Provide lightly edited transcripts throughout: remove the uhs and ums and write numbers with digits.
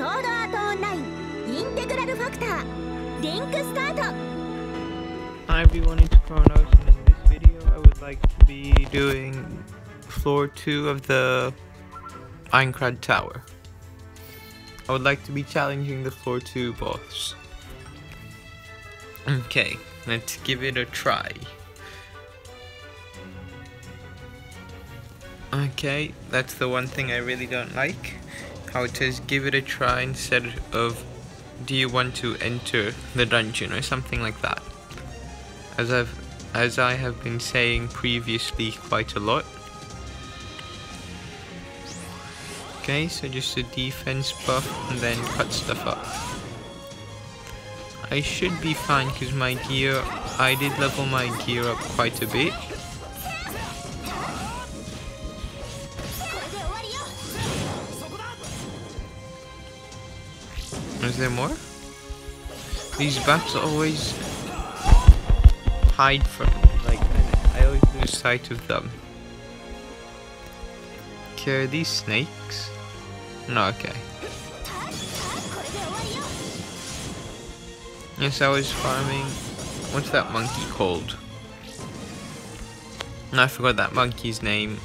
Hi everyone, it's Chronos, and in this video I would like to be doing floor 2 of the Minecraft Tower. I would like to be challenging the floor 2 boss. Okay, let's give it a try. Okay, that's the one thing I really don't like. How it says give it a try instead of do you want to enter the dungeon or something like that. As I have been saying previously quite a lot. Okay, so just a defense buff and then cut stuff up. I should be fine because my gear, I did level my gear up quite a bit. Is there more? These bats always hide from me, like I always lose sight of them. Okay, are these snakes? No, okay. Yes, I was farming. What's that monkey called? I forgot that monkey's name.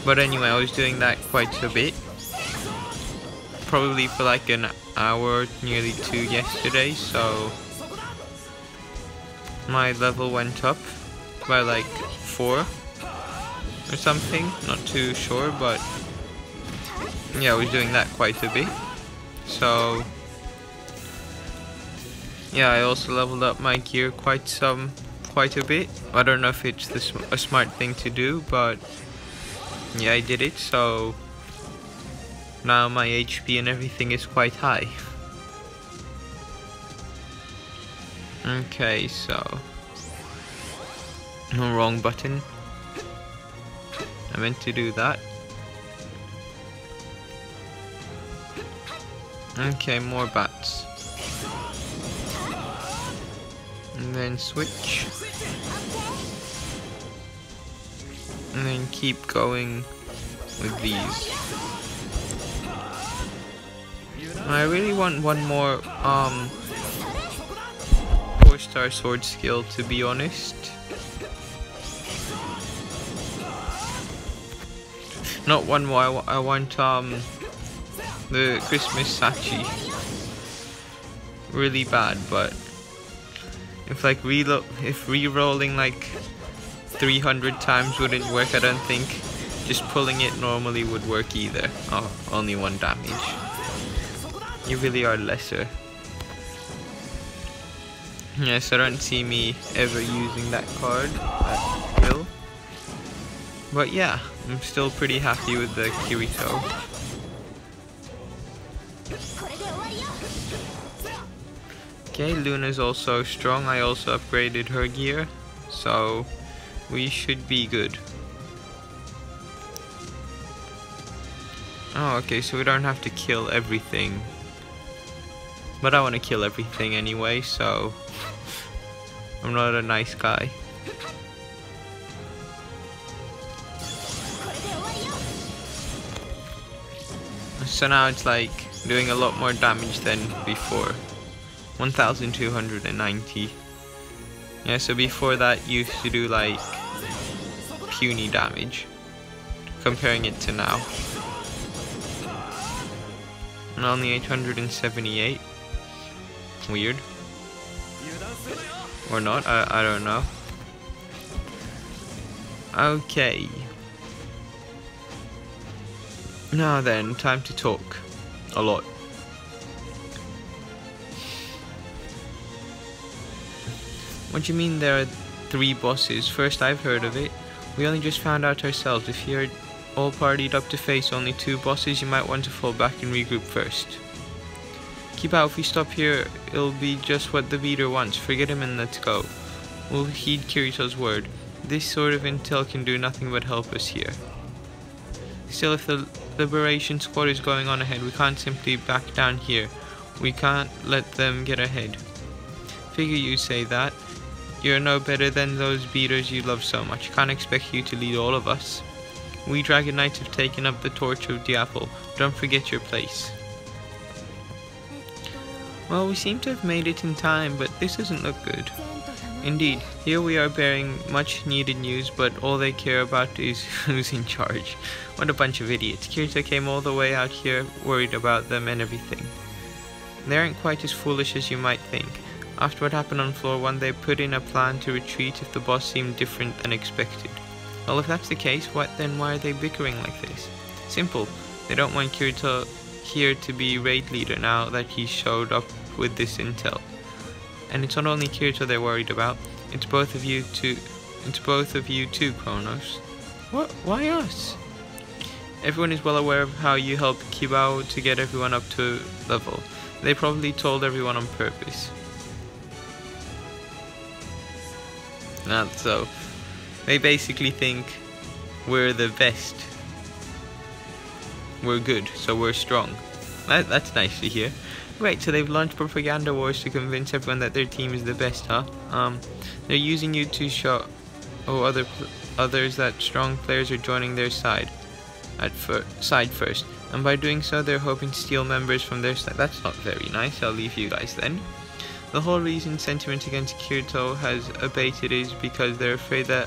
But anyway, I was doing that quite a bit. Probably for like an hour, nearly 2 yesterday, so my level went up by like 4 or something, not too sure, but yeah, I was doing that quite a bit. So yeah, I also leveled up my gear quite a bit. I don't know if it's a smart thing to do, but yeah, I did it, so now my HP and everything is quite high. Okay, so no, wrong button. I meant to do that. Okay, more bats. And then switch. And then keep going with these. I really want one more 4-star sword skill, to be honest. Not one more, I want the Christmas Sachi really bad, but if like re-rolling like 300 times wouldn't work, I don't think just pulling it normally would work either. Oh, only 1 damage. You really are lesser. Yes, I don't see me ever using that card, that skill. But yeah, I'm still pretty happy with the Kirito. Okay, Luna's also strong. I also upgraded her gear, so we should be good. Oh, okay, so we don't have to kill everything. But I want to kill everything anyway, so I'm not a nice guy. So now it's like doing a lot more damage than before. 1290. Yeah, so before that used to do like puny damage. Comparing it to now. And only 878. Weird. Or not, I don't know. Okay. Now then, time to talk. A lot. What do you mean there are 3 bosses? First I've heard of it. We only just found out ourselves. If you're all partied up to face only 2 bosses, you might want to fall back and regroup first. Keep out, if we stop here, it'll be just what the leader wants. Forget him and let's go. We'll heed Kirito's word. This sort of intel can do nothing but help us here. Still, if the liberation squad is going on ahead, we can't simply back down here. We can't let them get ahead. Figure you say that. You're no better than those beaters you love so much. Can't expect you to lead all of us. We Dragon Knights have taken up the torch of Diapol. Don't forget your place. Well, we seem to have made it in time, but this doesn't look good. Indeed, here we are bearing much needed news, but all they care about is who's in charge. What a bunch of idiots. Kirito came all the way out here worried about them and everything. They aren't quite as foolish as you might think. After what happened on floor 1, they put in a plan to retreat if the boss seemed different than expected. Well, if that's the case, why are they bickering like this? Simple. They don't want Kirito here to be raid leader now that he showed up with this intel. And it's not only Kirito they're worried about, it's both of you too, Kronos. What? Why us? Everyone is well aware of how you helped Kibao to get everyone up to level. They probably told everyone on purpose. Not so. They basically think we're the best. We're good, so we're strong. That's nice to hear. Right, so they've launched propaganda wars to convince everyone that their team is the best, huh? They're using you to show others that strong players are joining their side first. And by doing so, they're hoping to steal members from their side. That's not very nice. I'll leave you guys then. The whole reason sentiment against Kirito has abated is because they're afraid that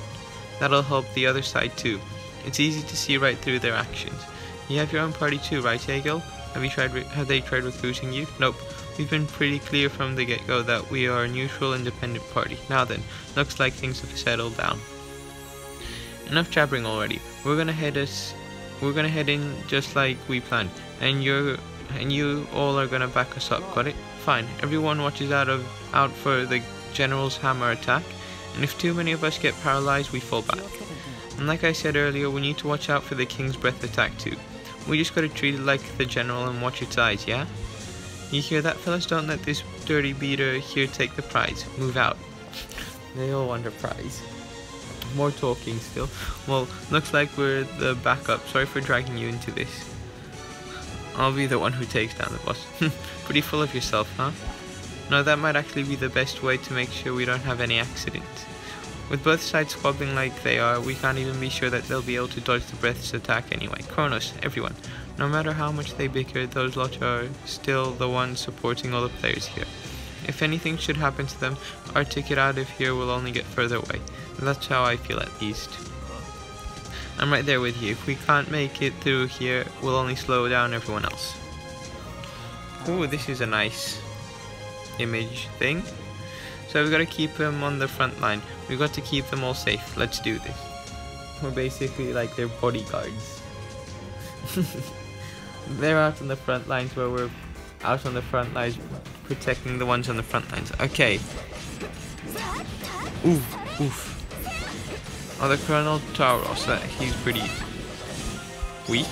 that'll help the other side too. It's easy to see right through their actions. You have your own party too, right, Egil? Have they tried recruiting you? Nope. We've been pretty clear from the get-go that we are a neutral, independent party. Now then, looks like things have settled down. Enough jabbering already. We're gonna head in just like we planned, and you all are gonna back us up. Got it? Fine. Everyone watches out for the general's hammer attack, and if too many of us get paralyzed, we fall back. And like I said earlier, we need to watch out for the king's breath attack too. We just gotta treat it like the general and watch its eyes, yeah? You hear that, fellas? Don't let this dirty beater here take the prize. Move out. They all want a prize. More talking still. Well, looks like we're the backup. Sorry for dragging you into this. I'll be the one who takes down the boss. Pretty full of yourself, huh? No, that might actually be the best way to make sure we don't have any accidents. With both sides squabbling like they are, we can't even be sure that they'll be able to dodge the breath's attack anyway. Kronos, everyone. No matter how much they bicker, those lot are still the ones supporting all the players here. If anything should happen to them, our ticket out of here will only get further away. That's how I feel at least. I'm right there with you. If we can't make it through here, we'll only slow down everyone else. Ooh, this is a nice image thing. So we've got to keep them on the front line. We've got to keep them all safe. Let's do this. We're basically like their bodyguards. They're out on the front lines where we're out on the front lines protecting the ones on the front lines. Okay. Oof, oof. Oh, the Colonel Tauros, he's pretty weak.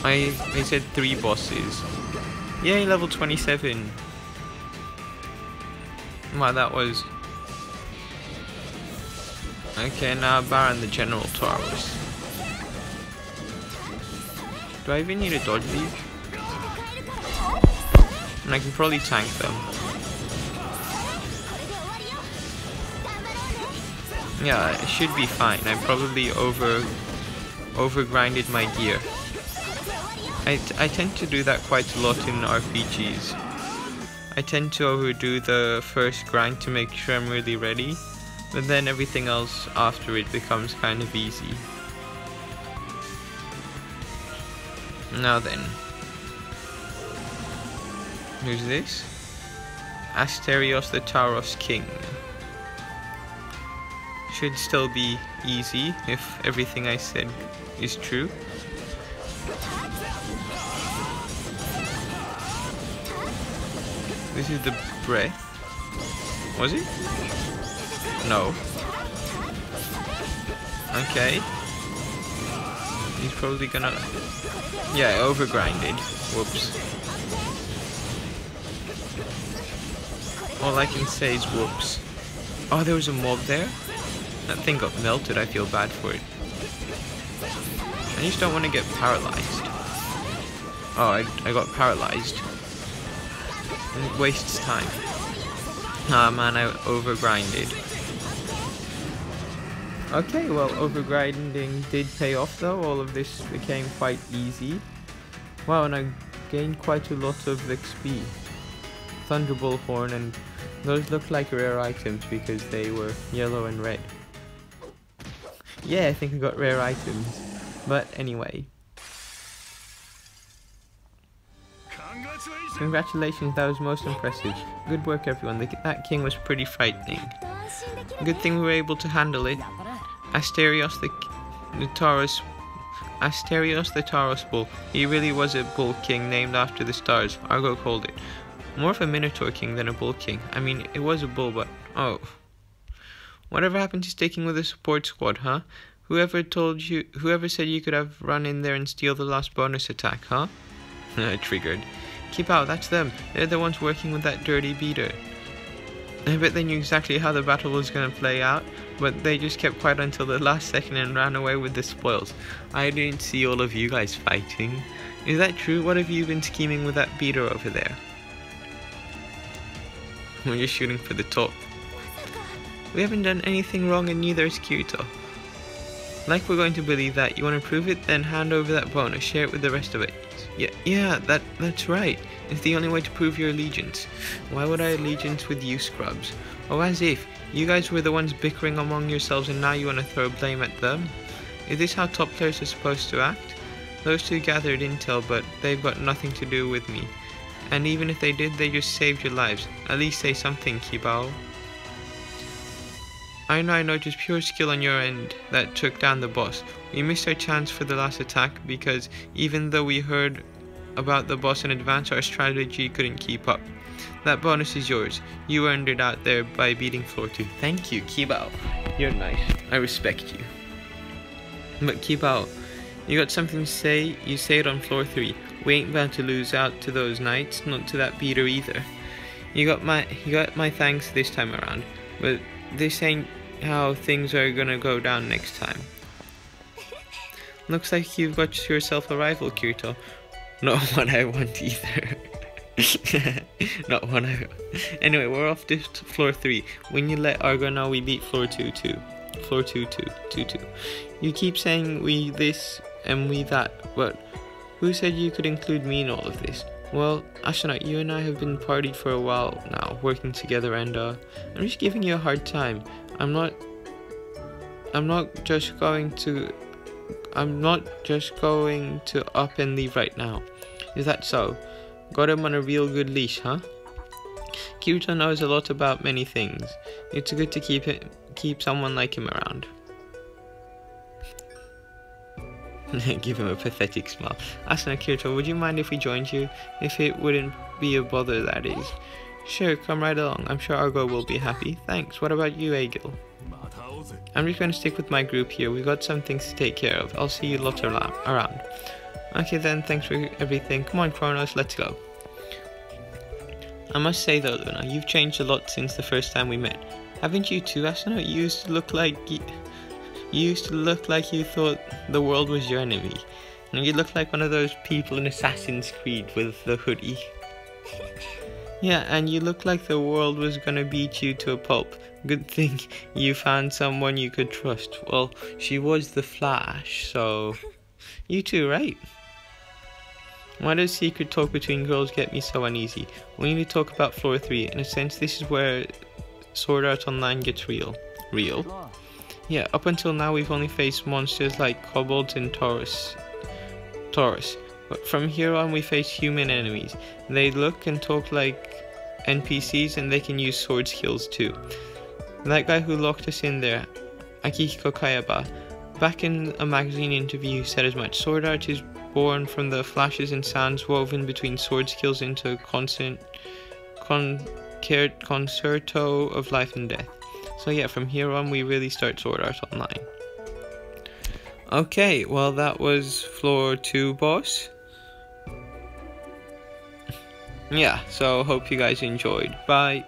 They said 3 bosses. Yay, level 27. Wow, that was... Okay, now Baron the General Tauros. Do I even need to dodge these? And I can probably tank them. Yeah, it should be fine. I probably over-grinded my gear. I tend to do that quite a lot in RPGs. I tend to overdo the first grind to make sure I'm really ready, but then everything else after it becomes kind of easy. Now then. Who's this? Asterios the Tauros King. Should still be easy if everything I said is true. This is the breath. Was it? No. Okay. He's probably gonna... Yeah, overgrinded. Whoops. All I can say is whoops. Oh, there was a mob there? That thing got melted. I feel bad for it. I just don't want to get paralyzed. Oh, I got paralyzed. It wastes time. Ah man, I overgrinded. Okay, well, overgrinding did pay off though. All of this became quite easy. Wow, and I gained quite a lot of XP. Thunderbolt Horn, and those look like rare items because they were yellow and red. Yeah, I think I got rare items. But anyway. Congratulations, that was most impressive. Good work everyone, that king was pretty frightening. Good thing we were able to handle it. Asterios the Taurus bull. He really was a bull king named after the stars, Argo called it. More of a minotaur king than a bull king. I mean, it was a bull, but oh. Whatever happened to sticking with a support squad, huh? Whoever said you could have run in there and steal the last bonus attack, huh? Triggered. Keep out, that's them. They're the ones working with that dirty beater. I bet they knew exactly how the battle was going to play out, but they just kept quiet until the last second and ran away with the spoils. I didn't see all of you guys fighting. Is that true? What have you been scheming with that beater over there? We're just shooting for the top. We haven't done anything wrong and neither is Kirito. Like we're going to believe that. You want to prove it? Then hand over that bonus. Share it with the rest of it. Yeah, that's right. It's the only way to prove your allegiance. Why would I allegiance with you scrubs? Oh, as if. You guys were the ones bickering among yourselves and now you want to throw blame at them? Is this how top players are supposed to act? Those two gathered intel, but they've got nothing to do with me. And even if they did, they just saved your lives. At least say something, Kibao. I know, just pure skill on your end that took down the boss. We missed our chance for the last attack because even though we heard about the boss in advance, our strategy couldn't keep up. That bonus is yours. You earned it out there by beating floor 2. Thank you, Kibao. You're nice. I respect you. But Kibao, you got something to say? You say it on floor 3. We ain't bound to lose out to those knights, not to that beater either. You got my thanks this time around, but this ain't how things are gonna go down next time. Looks like you've got yourself a rival, Kirito. Not one I want either. Not one I want. Anyway, we're off to floor 3. When you let Argo know we beat floor 2 too. Floor 2. You keep saying we this and we that, but who said you could include me in all of this? Well, Astronaut, you and I have been partied for a while now, working together, and I'm just giving you a hard time. I'm not just going to up and leave right now. Is that so? Got him on a real good leash, huh? Kirito knows a lot about many things. It's good to keep someone like him around. Give him a pathetic smile. Asuna, Kirito, would you mind if we joined you? If it wouldn't be a bother, that is. Sure, come right along. I'm sure Argo will be happy. Thanks. What about you, Egil? I'm just going to stick with my group here. We've got some things to take care of. I'll see you lots around. Okay then, thanks for everything. Come on, Kronos, let's go. I must say though, Luna, you've changed a lot since the first time we met. Haven't you too, Asuna? You used to look like you thought the world was your enemy. And you look like one of those people in Assassin's Creed with the hoodie. Yeah, and you look like the world was gonna beat you to a pulp. Good thing you found someone you could trust. Well, she was the Flash, so... You too, right? Why does secret talk between girls get me so uneasy? We need to talk about floor 3. In a sense, this is where Sword Art Online gets real. Real? Yeah, up until now we've only faced monsters like kobolds and Taurus. But from here on we face human enemies. They look and talk like NPCs and they can use sword skills too. That guy who locked us in there, Akihiko Kayaba, back in a magazine interview said as much. Sword art is born from the flashes and sounds woven between sword skills into a concerto of life and death. So yeah, from here on we really start Sword Art Online. Okay, well that was floor 2 boss. Yeah, so hope you guys enjoyed. Bye.